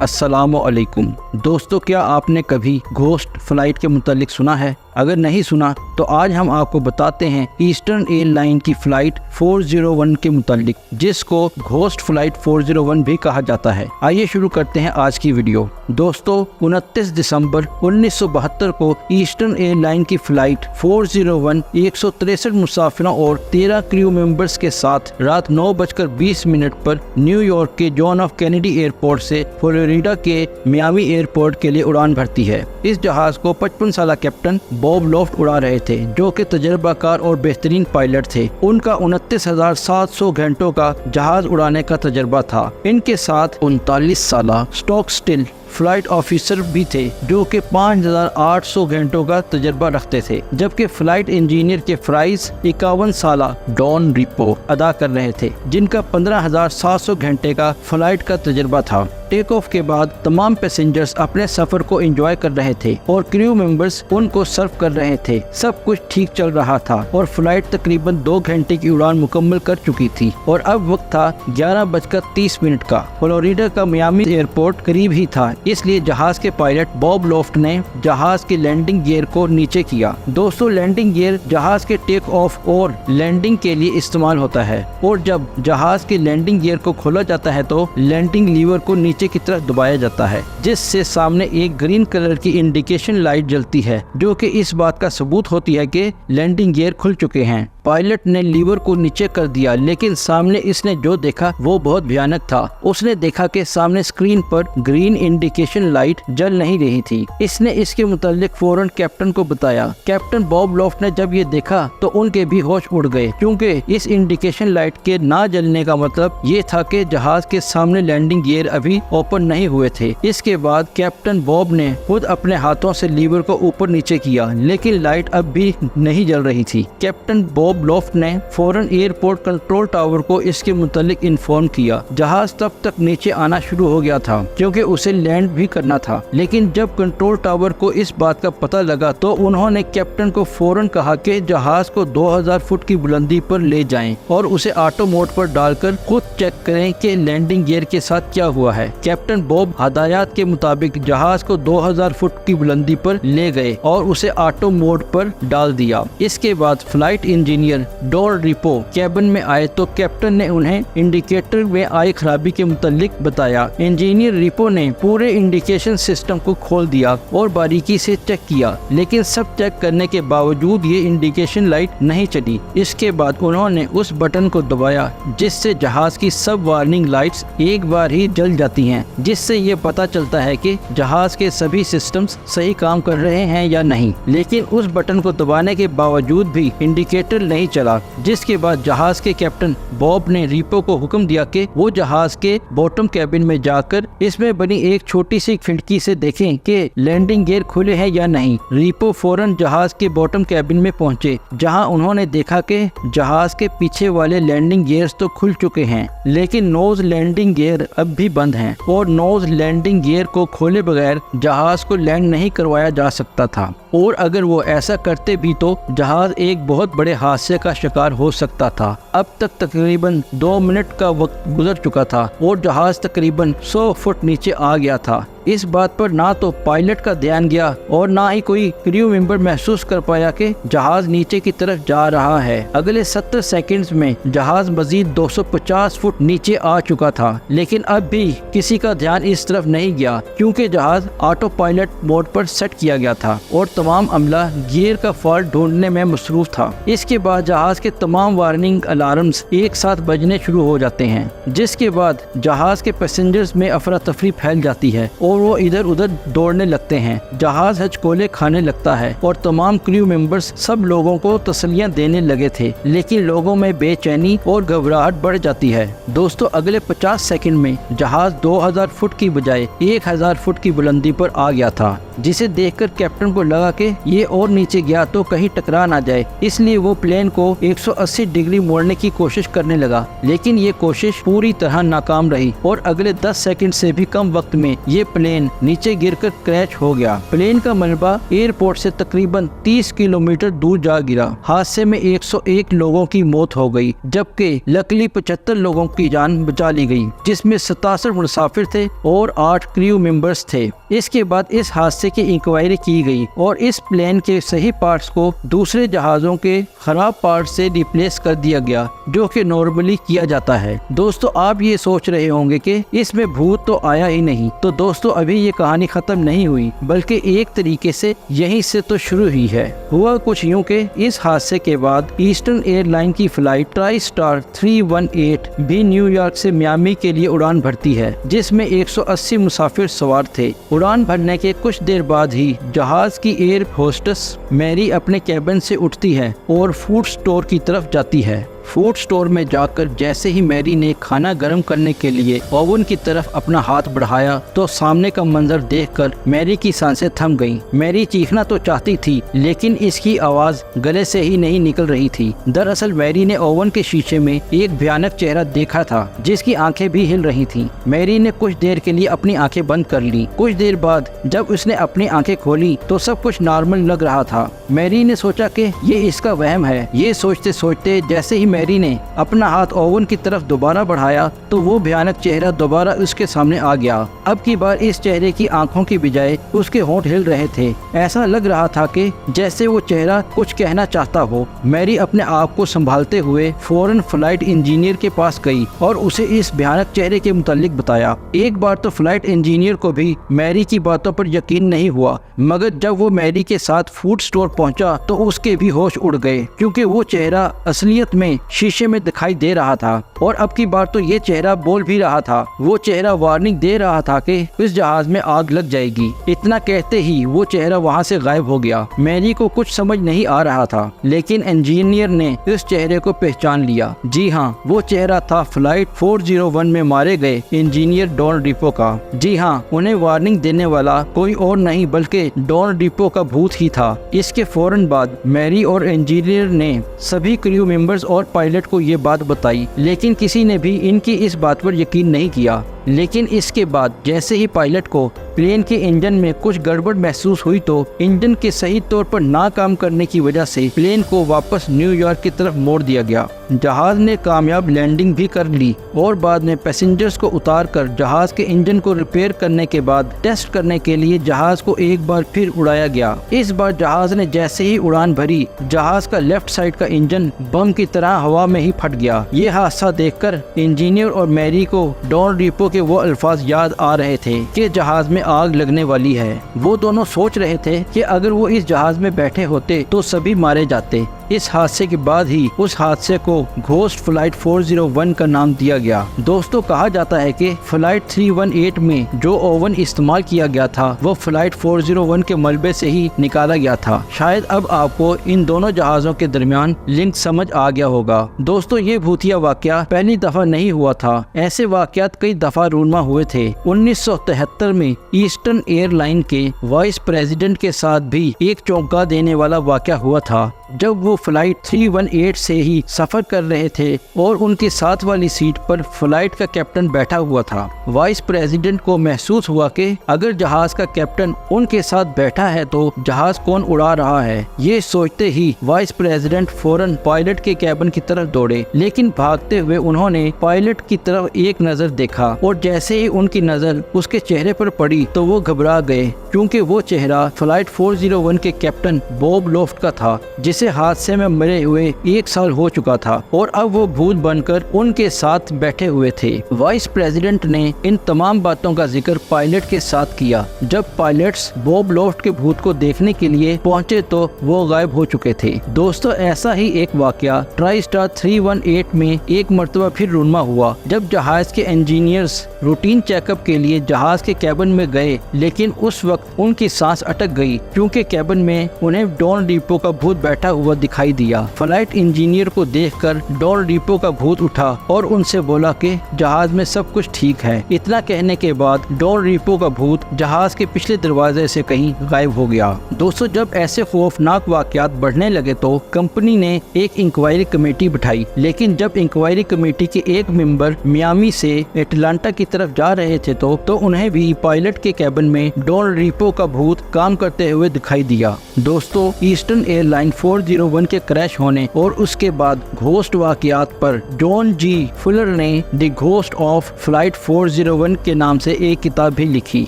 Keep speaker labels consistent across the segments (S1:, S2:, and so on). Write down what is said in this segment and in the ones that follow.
S1: अस्सलामुअलैकुम दोस्तों, क्या आपने कभी घोस्ट फ्लाइट के मुतालिक सुना है? अगर नहीं सुना तो आज हम आपको बताते हैं ईस्टर्न एयरलाइन की फ़्लाइट 401 के मुतालिक, जिसको घोस्ट फ्लाइट 401 भी कहा जाता है। आइए शुरू करते हैं आज की वीडियो। दोस्तों, 29 दिसंबर 1972 को ईस्टर्न एयरलाइन की फ़्लाइट 401 163 मुसाफिरों और 13 क्रू मेंबर्स के साथ रात 9:20 पर न्यूयॉर्क के जॉन एफ कैनेडी एयरपोर्ट से फ्लोरिडा के मियामी एयरपोर्ट के लिए उड़ान भरती है। इस जहाज को 55 साल कैप्टन बॉब लोफ्ट उड़ा रहे थे, जो कि तजर्बाकार और बेहतरीन पायलट थे। उनका 29,700 घंटों का जहाज उड़ाने का तजर्बा था। इनके साथ 39 साल स्टॉक स्टिल फ्लाइट ऑफिसर भी थे, जो कि 5,800 घंटों का तजर्बा रखते थे, जबकि फ्लाइट इंजीनियर के प्राइस 51 साल डॉन रिपो अदा कर रहे थे, जिनका 15,700 घंटे का फ्लाइट का तजर्बा था। टेक ऑफ के बाद तमाम पैसेंजर्स अपने सफर को एंजॉय कर रहे थे और क्रू मेंबर्स उनको सर्व कर रहे थे। सब कुछ ठीक चल रहा था और फ्लाइट तकरीबन 2 घंटे की उड़ान मुकम्मल कर चुकी थी और अब वक्त था 11:30 का। फ्लोरिडा का मियामी एयरपोर्ट करीब ही था, इसलिए जहाज के पायलट बॉब लोफ्ट ने जहाज के लैंडिंग गियर को नीचे किया। दोस्तों, लैंडिंग गियर जहाज के टेक ऑफ और लैंडिंग के लिए इस्तेमाल होता है और जब जहाज के लैंडिंग गियर को खोला जाता है तो लैंडिंग लीवर को नीचे की तरफ दबाया जाता है, जिससे सामने एक ग्रीन कलर की इंडिकेशन लाइट जलती है, जो कि इस बात का सबूत होती है कि लैंडिंग गियर खुल चुके हैं। पायलट ने लीवर को नीचे कर दिया, लेकिन सामने इसने जो देखा वो बहुत भयानक था। उसने देखा कि सामने स्क्रीन पर ग्रीन इंडिकेशन लाइट जल नहीं रही थी। इसने इसके मुतालिक फौरन कैप्टन को बताया। कैप्टन बॉब लोफ्ट ने जब ये देखा तो उनके भी होश उड़ गए, क्योंकि इस इंडिकेशन लाइट के ना जलने का मतलब ये था कि जहाज के सामने लैंडिंग गियर अभी ओपन नहीं हुए थे। इसके बाद कैप्टन बॉब ने खुद अपने हाथों से लीवर को ऊपर नीचे किया, लेकिन लाइट अब भी नहीं जल रही थी। कैप्टन बॉब लोफ्ट ने फौरन एयरपोर्ट कंट्रोल टावर को इसके मुतालिक इन्फॉर्म किया। जहाज तब तक नीचे आना शुरू हो गया था, क्योंकि उसे लैंड भी करना था। लेकिन जब कंट्रोल टावर को इस बात का पता लगा तो उन्होंने कैप्टन को फौरन कहा कि जहाज को 2000 फुट की बुलंदी पर ले जाएं और उसे ऑटो मोड पर डालकर खुद चेक करें कि लैंडिंग गियर के साथ क्या हुआ है। कैप्टन बॉब हदायत के मुताबिक जहाज को 2000 फुट की बुलंदी पर ले गए और उसे ऑटो मोड पर डाल दिया। इसके बाद flight engineer Don Repo cabin में आए तो कैप्टन ने उन्हें इंडिकेटर में आई खराबी के मुतालिक बताया। इंजीनियर रिपो ने पूरे इंडिकेशन सिस्टम को खोल दिया और बारीकी से चेक किया, लेकिन सब चेक करने के बावजूद ये इंडिकेशन लाइट नहीं चली। इसके बाद उन्होंने उस बटन को दबाया जिससे जहाज की सब वार्निंग लाइट्स एक बार ही जल जाती हैं, जिससे ये पता चलता है कि जहाज के सभी सिस्टम्स सही काम कर रहे हैं या नहीं। लेकिन उस बटन को दबाने के बावजूद भी इंडिकेटर नहीं चला, जिसके बाद जहाज के कैप्टन बॉब ने रिपो को हुक्म दिया कि वो जहाज के बॉटम कैबिन में जाकर इसमें बनी एक छोटी सी खिड़की से देखें कि लैंडिंग गियर खुले हैं या नहीं। रिपो फौरन जहाज के बॉटम कैबिन में पहुंचे, जहां उन्होंने देखा कि जहाज के पीछे वाले लैंडिंग गियर्स तो खुल चुके हैं, लेकिन नोज लैंडिंग गियर अब भी बंद हैं और नोज लैंडिंग गियर को खोले बगैर जहाज को लैंड नहीं करवाया जा सकता था, और अगर वो ऐसा करते भी तो जहाज एक बहुत बड़े हादसे का शिकार हो सकता था। अब तक तकरीबन 2 मिनट का वक्त गुजर चुका था और जहाज तकरीबन 100 फुट नीचे आ गया था। इस बात पर ना तो पायलट का ध्यान गया और ना ही कोई क्रू मेंबर महसूस कर पाया कि जहाज नीचे की तरफ जा रहा है। अगले 70 सेकंड्स में जहाज मजीद 250 फुट नीचे आ चुका था, लेकिन अब भी किसी का ध्यान इस तरफ नहीं गया, क्योंकि जहाज ऑटो पायलट मोड पर सेट किया गया था और तमाम अमला गियर का फॉल्ट ढूंढने में मसरूफ था। इसके बाद जहाज के तमाम वार्निंग अलार्म्स एक साथ बजने शुरू हो जाते हैं, जिसके बाद जहाज के पैसेंजर्स में अफरा तफरी फैल जाती है और वो इधर उधर दौड़ने लगते हैं। जहाज हचकोले खाने लगता है और तमाम क्रू मेंबर्स सब लोगों को तसल्लियां देने लगे थे, लेकिन लोगों में बेचैनी और घबराहट बढ़ जाती है। दोस्तों, अगले 50 सेकंड में जहाज 2000 फुट की बजाय 1000 फुट की बुलंदी पर आ गया था। जिसे देखकर कैप्टन को लगा कि ये और नीचे गया तो कहीं टकरा ना जाए, इसलिए वो प्लेन को 180 डिग्री मोड़ने की कोशिश करने लगा। लेकिन ये कोशिश पूरी तरह नाकाम रही और अगले 10 सेकंड से भी कम वक्त में ये प्लेन नीचे गिरकर क्रैश हो गया। प्लेन का मलबा एयरपोर्ट से तकरीबन 30 किलोमीटर दूर जा गिरा। हादसे में 101 लोगों की मौत हो गई, जबकि लकीली 75 लोगों की जान बचा ली गई, जिसमें 67 मुसाफिर थे और 8 क्रू मेंबर्स थे। इसके बाद इस हादसे की इंक्वायरी की गई और इस प्लेन के सही पार्ट्स को दूसरे जहाज़ों के खराब पार्ट्स से रिप्लेस कर दिया गया, जो कि नॉर्मली किया जाता है। दोस्तों, आप ये सोच रहे होंगे कि इसमें भूत तो आया ही नहीं। तो दोस्तों, अभी ये कहानी खत्म नहीं हुई, बल्कि एक तरीके से यहीं से तो शुरू ही है। हुआ कुछ यूं कि इस हादसे के बाद ईस्टर्न एयरलाइन की फ्लाइट ट्राई स्टार 318 भी न्यूयॉर्क से मियामी के लिए उड़ान भरती है, जिसमें 180 मुसाफिर सवार थे। उड़ान भरने के कुछ देर बाद ही जहाज की एयर होस्टेस मैरी अपने कैबिन से उठती है और फूड स्टोर की तरफ जाती है। फूड स्टोर में जाकर जैसे ही मैरी ने खाना गर्म करने के लिए ओवन की तरफ अपना हाथ बढ़ाया तो सामने का मंजर देखकर मैरी की सांसें थम गईं। मैरी चीखना तो चाहती थी, लेकिन इसकी आवाज गले से ही नहीं निकल रही थी। दरअसल मैरी ने ओवन के शीशे में एक भयानक चेहरा देखा था, जिसकी आंखें भी हिल रही थीं। मैरी ने कुछ देर के लिए अपनी आंखें बंद कर ली। कुछ देर बाद जब उसने अपनी आंखें खोली तो सब कुछ नॉर्मल लग रहा था। मैरी ने सोचा कि ये इसका वहम है। ये सोचते सोचते जैसे ही मैरी ने अपना हाथ ओवन की तरफ दोबारा बढ़ाया तो वो भयानक चेहरा दोबारा उसके सामने आ गया। अब की बार इस चेहरे की आंखों की बजाय उसके होंठ हिल रहे थे। ऐसा लग रहा था कि जैसे वो चेहरा कुछ कहना चाहता हो। मैरी अपने आप को संभालते हुए फौरन फ्लाइट इंजीनियर के पास गई और उसे इस भयानक चेहरे के मुतालिक बताया। एक बार तो फ्लाइट इंजीनियर को भी मैरी की बातों पर यकीन नहीं हुआ, मगर जब वो मैरी के साथ फूड स्टोर पहुंचा तो उसके भी होश उड़ गए, क्योंकि वो चेहरा असलियत में शीशे में दिखाई दे रहा था। और अब की बार तो ये चेहरा बोल भी रहा था। वो चेहरा वार्निंग दे रहा था कि इस जहाज में आग लग जाएगी। इतना कहते ही वो चेहरा वहाँ से गायब हो गया। मैरी को कुछ समझ नहीं आ रहा था, लेकिन इंजीनियर ने इस चेहरे को पहचान लिया। जी हाँ, वो चेहरा था फ्लाइट 401 में मारे गए इंजीनियर डॉन डिपो का। जी हाँ, उन्हें वार्निंग देने वाला कोई और नहीं बल्कि डॉन डिपो का भूत ही था। इसके फौरन बाद मैरी और इंजीनियर ने सभी क्रू मेंबर्स और पायलट को ये बात बताई, लेकिन किसी ने भी इनकी इस बात पर यकीन नहीं किया। लेकिन इसके बाद जैसे ही पायलट को प्लेन के इंजन में कुछ गड़बड़ महसूस हुई तो इंजन के सही तौर पर ना काम करने की वजह से प्लेन को वापस न्यूयॉर्क की तरफ मोड़ दिया गया। जहाज ने कामयाब लैंडिंग भी कर ली और बाद में पैसेंजर्स को उतारकर जहाज के इंजन को रिपेयर करने के बाद टेस्ट करने के लिए जहाज को एक बार फिर उड़ाया गया। इस बार जहाज ने जैसे ही उड़ान भरी, जहाज का लेफ्ट साइड का इंजन बम की तरह हवा में ही फट गया। ये हादसा देखकर इंजीनियर और मैरी को डॉन डिपो के वो अल्फाज याद आ रहे थे कि जहाज में आग लगने वाली है। वो दोनों सोच रहे थे कि अगर वो इस जहाज में बैठे होते तो सभी मारे जाते। इस हादसे के बाद ही उस हादसे को घोस्ट फ्लाइट 401 का नाम दिया गया। दोस्तों, कहा जाता है कि फ्लाइट 318 में जो ओवन इस्तेमाल किया गया था वो फ्लाइट 401 के मलबे से ही निकाला गया था। शायद अब आपको इन दोनों जहाजों के दरमियान लिंक समझ आ गया होगा। दोस्तों, ये भूतिया वाकया पहली दफा नहीं हुआ था। ऐसे वाकयात कई दफा रूनमा हुए थे। 1973 में ईस्टर्न एयरलाइन के वाइस प्रेसिडेंट के साथ भी एक चौंका देने वाला वाकया हुआ था, जब वो फ्लाइट 318 से ही सफर कर रहे थे और उनके साथ वाली सीट पर फ्लाइट का कैप्टन बैठा हुआ था। वाइस प्रेसिडेंट को महसूस हुआ कि अगर जहाज का कैप्टन उनके साथ बैठा है तो जहाज कौन उड़ा रहा है। ये सोचते ही वाइस प्रेसिडेंट फौरन पायलट के कैबिन की तरफ दौड़े, लेकिन भागते हुए उन्होंने पायलट की तरफ एक नजर देखा और जैसे ही उनकी नजर उसके चेहरे पर पड़ी तो वो घबरा गए, क्योंकि वो चेहरा फ्लाइट 401 के कैप्टन बॉब लॉफ्ट का था, जिसे हादसे में मरे हुए 1 साल हो चुका था और अब वो भूत बनकर उनके साथ बैठे हुए थे। वाइस प्रेसिडेंट ने इन तमाम बातों का जिक्र पायलट के साथ किया। जब पायलट्स बॉब लॉफ्ट के भूत को देखने के लिए पहुंचे तो वो गायब हो चुके थे। दोस्तों, ऐसा ही एक वाकया ट्राई स्टार 318 में एक मर्तबा फिर रूनमा हुआ, जब जहाज के इंजीनियर्स रूटीन चेकअप के लिए जहाज के कैबिन में गए, लेकिन उस वक्त उनकी सांस अटक गई, क्योंकि कैबिन में उन्हें डॉन डिपो का भूत बैठा हुआ दिखाई दिखाई दिया। फ्लाइट इंजीनियर को देखकर डॉल रीपो का भूत उठा और उनसे बोला कि जहाज में सब कुछ ठीक है। इतना कहने के बाद डॉल रीपो का भूत जहाज के पिछले दरवाजे से कहीं गायब हो गया। दोस्तों, जब ऐसे खौफनाक वाकयात बढ़ने लगे तो कंपनी ने एक इंक्वायरी कमेटी बिठाई, लेकिन जब इंक्वायरी कमेटी के एक मेंबर मियामी से एटलांटा की तरफ जा रहे थे तो उन्हें भी पायलट के कैबिन में डॉल रीपो का भूत काम करते हुए दिखाई दिया। दोस्तों, ईस्टर्न एयरलाइन 401 के क्रैश होने और उसके बाद घोस्ट वाकयात पर जॉन जी फुलर ने द घोस्ट ऑफ फ्लाइट 401 के नाम से एक किताब भी लिखी,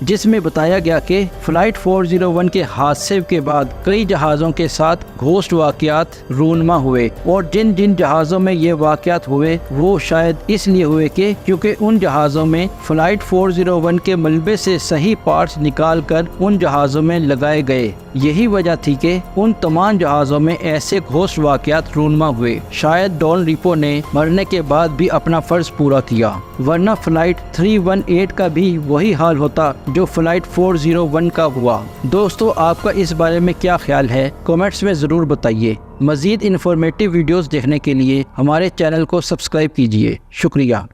S1: जिसमें बताया गया कि फ्लाइट 401 के हादसे के बाद कई जहाज़ों के साथ घोस्ट वाकयात रूनमा हुए, और जिन जिन जहाज़ों में ये वाकयात हुए वो शायद इसलिए हुए कि क्योंकि उन जहाज़ों में फ्लाइट 401 के मलबे से सही पार्ट्स निकालकर उन जहाज़ों में लगाए गए। यही वजह थी कि उन तमाम जहाज़ों में ऐसे घोस्ट वाकयात रूनमा हुए। शायद डॉल रीपो ने मरने के बाद भी अपना फर्ज पूरा किया, वरना फ्लाइट 318 का भी वही हाल होता जो फ्लाइट 401 का हुआ। दोस्तों, आपका इस बारे में क्या ख्याल है, कमेंट्स में ज़रूर बताइए। मज़ीद इन्फॉर्मेटिव वीडियोस देखने के लिए हमारे चैनल को सब्सक्राइब कीजिए। शुक्रिया।